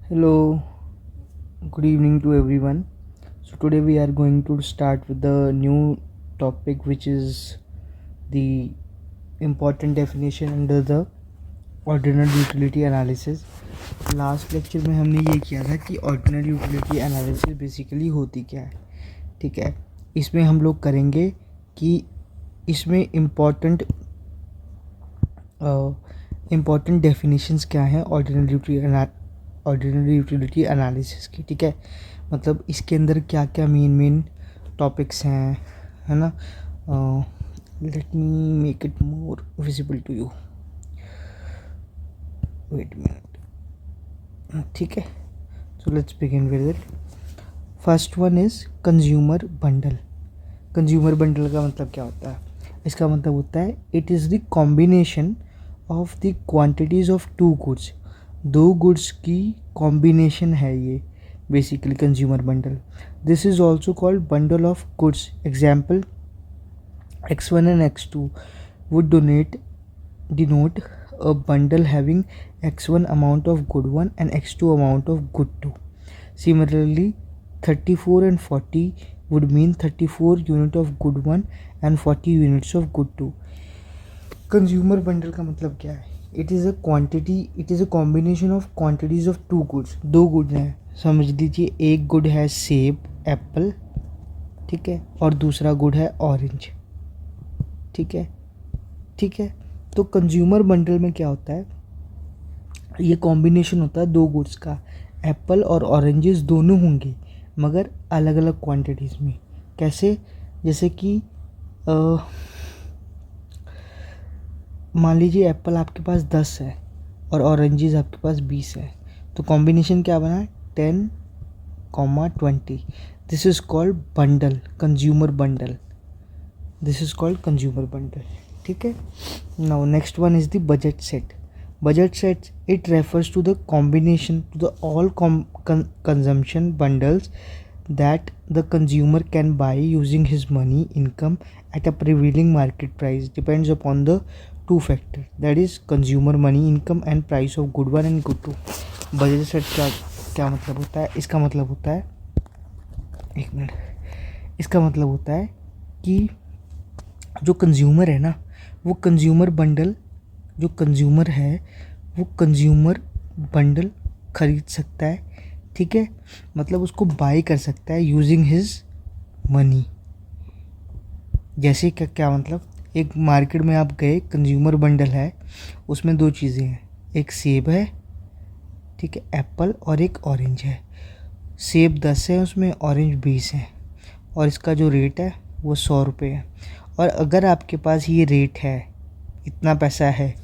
Hello, good evening to everyone. So today we are going to start with the new topic, which is the important definition under the ordinary utility analysis. Last lecture में हमने ये किया था कि ordinary utility analysis basically होती क्या है. ठीक है, इसमें हम लोग करेंगे कि इसमें इम्पॉर्टेंट डेफिनेशंस क्या हैं ऑर्डिनरी यूटिलिटी एनालिसिस की. ठीक है, मतलब इसके अंदर क्या क्या मेन टॉपिक्स हैं, है ना. Let me make it more visible to you. Wait minute. ठीक है, so let's begin with it. First one is consumer bundle. Consumer bundle का मतलब क्या होता है? इसका मतलब होता है it is the combination of the quantities of two goods. दो गुड्स की कॉम्बिनेशन है ये basically consumer bundle. This is also called bundle of goods. Example, X1 and X2 would denote a bundle having X1 amount of good 1 and X2 amount of good 2. Similarly, 34 and 40 would mean 34 unit of good 1 and 40 units of good 2. Consumer bundle का मतलब क्या है? It is a combination of quantities of two goods. दो goods हैं, समझ लीजिए. एक good है सेब, एप्पल, ठीक है, और दूसरा गुड है ऑरेंज. ठीक है. तो कंज्यूमर बंडल में क्या होता है? ये कॉम्बिनेशन होता है दो गुड्स का. एप्पल और ऑरेंजेस दोनों होंगे मगर अलग अलग क्वांटिटीज़ में. कैसे? जैसे कि मान लीजिए एप्पल आपके पास 10 है और ऑरेंजेस आपके पास 20 है. तो कॉम्बिनेशन क्या बना है? 10, 20. This is called bundle, consumer bundle. This is called consumer bundle. ठीक है. Now next one is the budget set. Budget set, it refers to the combination to the all consumption bundles that the consumer can buy using his money income at a prevailing market price depends upon the two factor, that is consumer money income and price of good one and good two. Budget set का क्या मतलब होता है? इसका मतलब होता है, एक मिनट, इसका मतलब होता है कि जो कंज्यूमर है ना, वो कंज्यूमर बंडल, जो कंज्यूमर है वो कंज्यूमर बंडल खरीद सकता है. ठीक है, मतलब उसको बाय कर सकता है यूजिंग हिज मनी. जैसे क्या मतलब, एक मार्केट में आप गए, कंज्यूमर बंडल है, उसमें दो चीज़ें हैं, एक सेब है, ठीक है, एप्पल, और एक ऑरेंज है. सेब 10 है उसमें, ऑरेंज 20 है, और इसका जो रेट है वो 100 रुपये है. और अगर आपके पास ये रेट है, इतना पैसा है,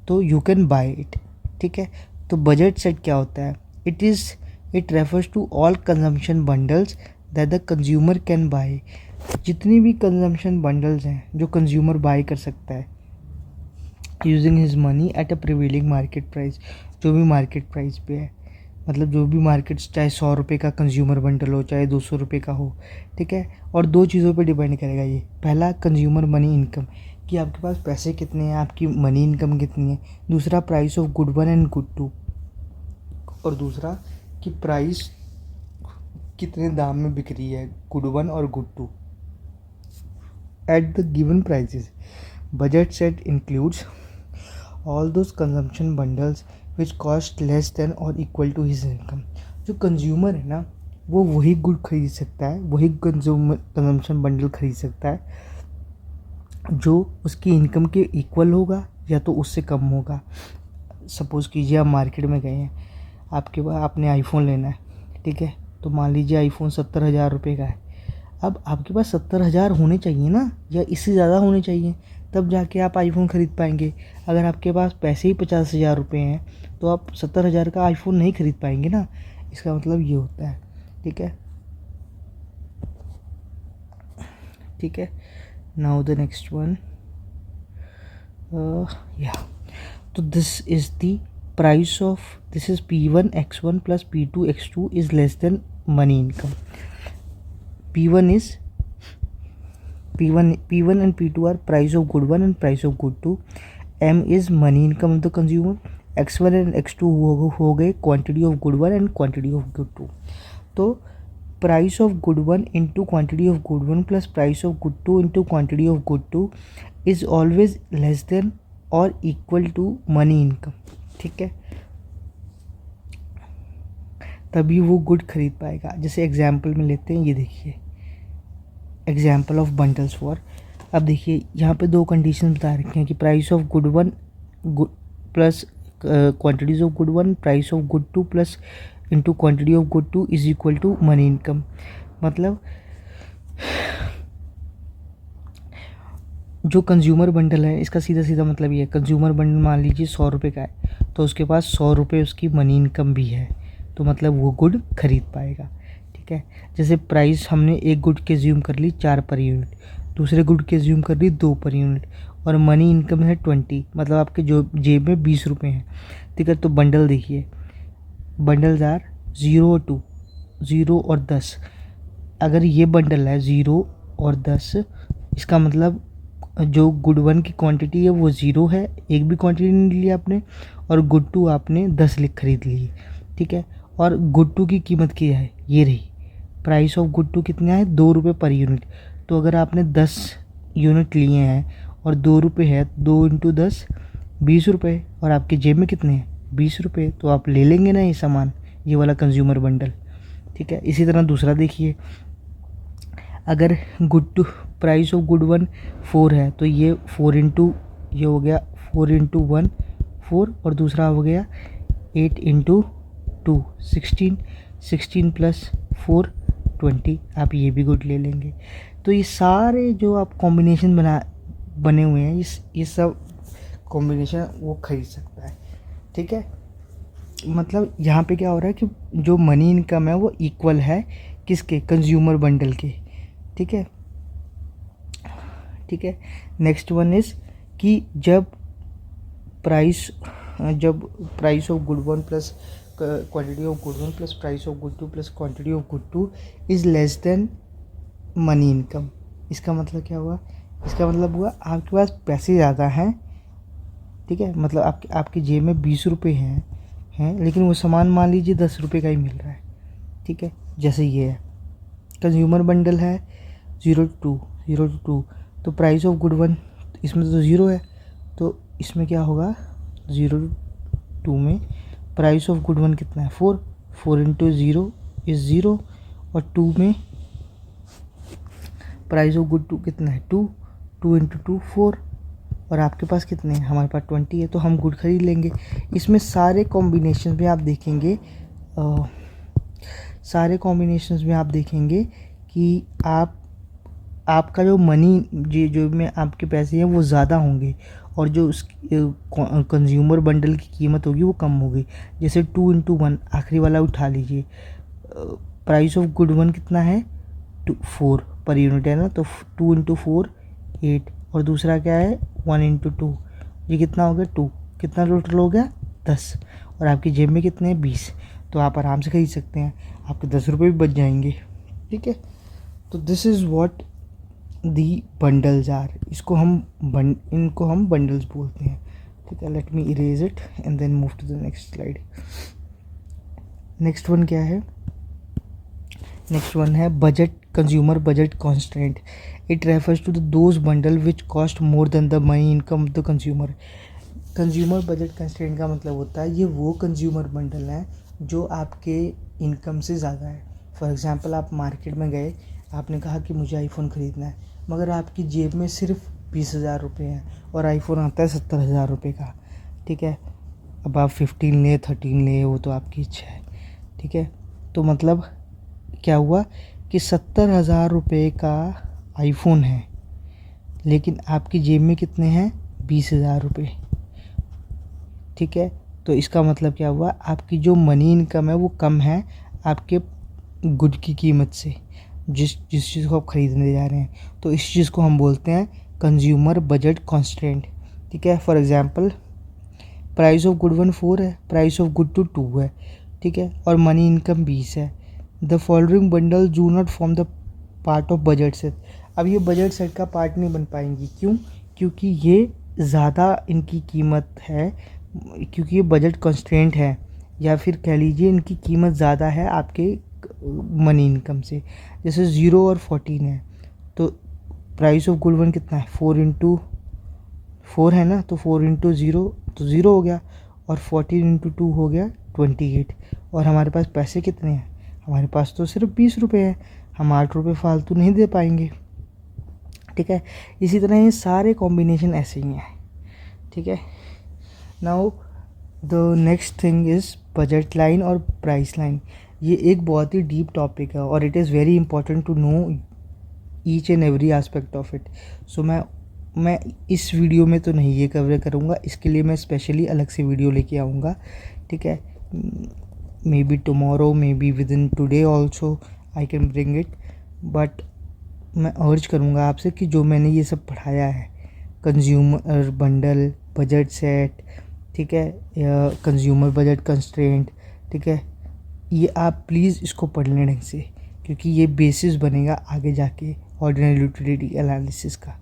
तो यू कैन बाय इट. ठीक है. तो बजट सेट क्या होता है? It refers to all consumption bundles that the consumer can buy. जितनी भी कंजम्पशन बंडल्स हैं जो कंज्यूमर बाय कर सकता है using his money at a prevailing market price. जो भी मार्केट प्राइस पे है, मतलब जो भी मार्केट, चाहे 100 रुपये का कंज्यूमर बंडल हो, चाहे 200 रुपये का हो. ठीक है. और दो चीज़ों पे डिपेंड करेगा ये. पहला, कंज्यूमर मनी इनकम, कि आपके पास पैसे कितने हैं, आपकी मनी इनकम कितनी है. दूसरा, price of good one and good two. और दूसरा कि प्राइस कितने दाम में बिक रही है गुड वन और good two at the given prices. Budget set includes all those consumption bundles which cost less than और इक्वल टू हिज इनकम. जो कंज्यूमर है ना, वो वही गुड खरीद सकता है, वही कंजम्पशन बंडल खरीद सकता है जो उसकी इनकम के इक्वल होगा या तो उससे कम होगा. सपोज़ कीजिए आप मार्केट में गए हैं, आपके पास, आपने आईफोन लेना है. ठीक है. तो मान लीजिए आईफोन 70,000 रुपये का है. अब आपके पास 70,000 होने चाहिए ना, या इससे ज़्यादा होने चाहिए, तब जाके आप आईफोन ख़रीद पाएंगे. अगर आपके पास पैसे ही 50,000 रुपये हैं तो आप 70,000 का आईफोन नहीं ख़रीद पाएंगे ना. इसका मतलब ये होता है. ठीक है. ठीक है. नाउ द नेक्स्ट वन, या, तो this is the price of, this is P1 X1 plus P2 X2 is less than money income. P1 and P2 are price of good one and price of good two. M is money income of the consumer, x1 and x2 हो गए quantity of good one and quantity of good two. तो price of good one into quantity of good one plus price of good two into quantity of good two is always less than और equal to money income. ठीक है, तभी वो good खरीद पाएगा। जैसे example में लेते हैं, ये देखिए एग्जाम्पल ऑफ बंडल्स फॉर। अब देखिए यहाँ पे दो कंडीशन बता रखे हैं कि price of good one plus quantities of good one, price of good two plus into quantity of good two is equal to money income. मतलब जो कंज्यूमर बंडल है इसका सीधा सीधा मतलब ये है, कंज्यूमर बंडल मान लीजिए 100 रुपये का है तो उसके पास 100 रुपये उसकी मनी इनकम भी है, तो मतलब वो गुड खरीद पाएगा। ठीक है, जैसे प्राइस हमने एक गुड के ज्यूम कर ली 4 पर यूनिट, दूसरे गुड के ज्यूम कर ली 2 पर यूनिट, और मनी इनकम है 20, मतलब आपके जो जेब में 20 रुपये हैं। ठीक है, तो बंडल देखिए, बंडल्स आर 0 और 2, 0 और 10। अगर ये बंडल है 0 और 10, इसका मतलब जो गुड वन की क्वांटिटी है वो 0 है, एक भी क्वांटिटी नहीं ली आपने, और गुड टू आपने 10 लिख खरीद ली। ठीक है, और गुड टू की कीमत क्या है, ये रही। प्राइस ऑफ गुड टू कितना है, 2 रुपये पर यूनिट। तो अगर आपने 10 यूनिट लिए हैं और 2 रुपये है, 2 इंटू 10 20 रुपये, और आपके जेब में कितने हैं 20 रुपये, तो आप ले लेंगे ना ये सामान, ये वाला कंज्यूमर बंडल। ठीक है, इसी तरह दूसरा देखिए, अगर good two price of good one 4 है तो ये 4 इंटू ये हो गया 4 इंटू 1 4, और दूसरा हो गया 8 इंटू 2 16, 16 प्लस 4 20, आप ये भी गुड ले लेंगे। तो ये सारे जो आप कॉम्बिनेशन बने हुए हैं, ये सब कॉम्बिनेशन वो खरीद सकता है। ठीक है, मतलब यहाँ पे क्या हो रहा है कि जो मनी इनकम है वो इक्वल है किसके, कंज्यूमर बंडल के। ठीक है, ठीक है। नेक्स्ट वन इज़ कि जब price of good one plus quantity of good one plus price of good two plus quantity of good two is less than money income. इसका मतलब क्या हुआ, इसका मतलब हुआ आपके पास पैसे ज़्यादा हैं। ठीक है, मतलब आपकी जेब में 20 रुपये हैं लेकिन वो सामान मान लीजिए 10 रुपये का ही मिल रहा है। ठीक है, जैसे ये है कंज्यूमर बंडल है 0 to 2, तो प्राइस ऑफ गुड वन इसमें तो 0 है, तो इसमें क्या होगा 0 to 2 में प्राइस ऑफ गुड वन कितना है 4 इंटू 0 इज़ 0, और 2 में प्राइस ऑफ गुड टू कितना है 2 इंटू 2 4, और आपके पास कितने हैं, हमारे पास 20 है, तो हम गुड खरीद लेंगे। इसमें सारे कॉम्बिनेशन में आप देखेंगे कि आपका जो मनी जो में आपके पैसे हैं वो ज़्यादा होंगे, और जो उस कंज्यूमर बंडल की कीमत होगी वो कम होगी। जैसे 2 इंटू 1 आखिरी वाला उठा लीजिए, प्राइस ऑफ गुड वन कितना है 4 पर यूनिट है ना, तो 2 इंटू 4 8, और दूसरा क्या है 1 इंटू 2, ये कितना हो गया 2, कितना टोटल हो गया 10, और आपकी जेब में कितने हैं 20, तो आप आराम से खरीद सकते हैं, आपके 10 रुपये भी बच जाएंगे। ठीक है, तो this is what the bundles are. इनको हम बंडल्स बोलते हैं। ठीक है, let me erase it and then move to the next slide. Next one क्या है, नेक्स्ट वन है budget, consumer budget constant. It refers to those bundle which cost more than the money income of the consumer. Consumer budget constraint का मतलब होता है ये वो consumer bundle है जो आपके इनकम से ज़्यादा है। फॉर एग्ज़ाम्पल, आप मार्केट में गए, आपने कहा कि मुझे आईफोन ख़रीदना है, मगर आपकी जेब में सिर्फ 20,000 रुपये हैं और आईफोन आता है 70,000 रुपये का। ठीक है, अब आप 15 ले 13 ले, वो तो आपकी इच्छा है। ठीक है, तो मतलब क्या हुआ कि 70,000 रुपये का आईफोन है, लेकिन आपकी जेब में कितने हैं 20,000 रुपये। ठीक है, तो इसका मतलब क्या हुआ, आपकी जो मनी इनकम है वो कम है आपके गुड की कीमत से, जिस चीज़ को आप ख़रीदने जा रहे हैं। तो इस चीज़ को हम बोलते हैं कंज्यूमर बजट कॉन्स्टेंट। ठीक है, for example, price of good one 4 है, प्राइस ऑफ गुड टू 2 है। ठीक है, और मनी इनकम 20 है। The following bundle do not form the part of budget set. अब ये बजट सेट का पार्ट नहीं बन पाएंगी, क्यों? क्योंकि ये ज़्यादा इनकी कीमत है क्योंकि ये बजट कंस्ट्रेंट है, या फिर कह लीजिए इनकी कीमत ज़्यादा है आपके मनी इनकम से। जैसे 0 और 14 है, तो प्राइस ऑफ गोल्ड 1 कितना है, 4 है ना, तो 4 × 0 तो 0 हो गया, और 14 × 2 हो गया 28। और हमारे पास पैसे कितने हैं, हमारे पास तो सिर्फ 20 रुपये हैं, हम 8 रुपये फालतू नहीं दे पाएंगे। ठीक है, इसी तरह ये सारे कॉम्बिनेशन ऐसे ही हैं। ठीक है, now the next thing is budget line और प्राइस लाइन। ये एक बहुत ही डीप टॉपिक है और it is very important to know each and every aspect of it. सो मैं इस वीडियो में तो नहीं ये कवर करूँगा, इसके लिए मैं स्पेशली अलग से वीडियो लेके आऊँगा। ठीक है, may be tomorrow, may be with in today also I can bring it. But मैं अर्ज करूँगा आपसे कि जो मैंने ये सब पढ़ाया है, कंज्यूमर बंडल, बजट सेट, ठीक है, कंज्यूमर बजट कंस्ट्रेंट, ठीक है, ये आप प्लीज़ इसको पढ़ लें ढंग से, क्योंकि ये बेसिस बनेगा आगे जाके ऑर्डिनरी यूटिलिटी एनालिसिस का।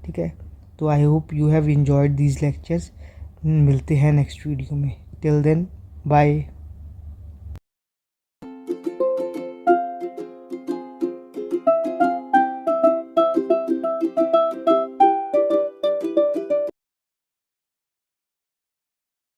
ठीक है, तो I hope you have enjoyed these lectures. मिलते हैं नेक्स्ट वीडियो में, टिल देन बाय।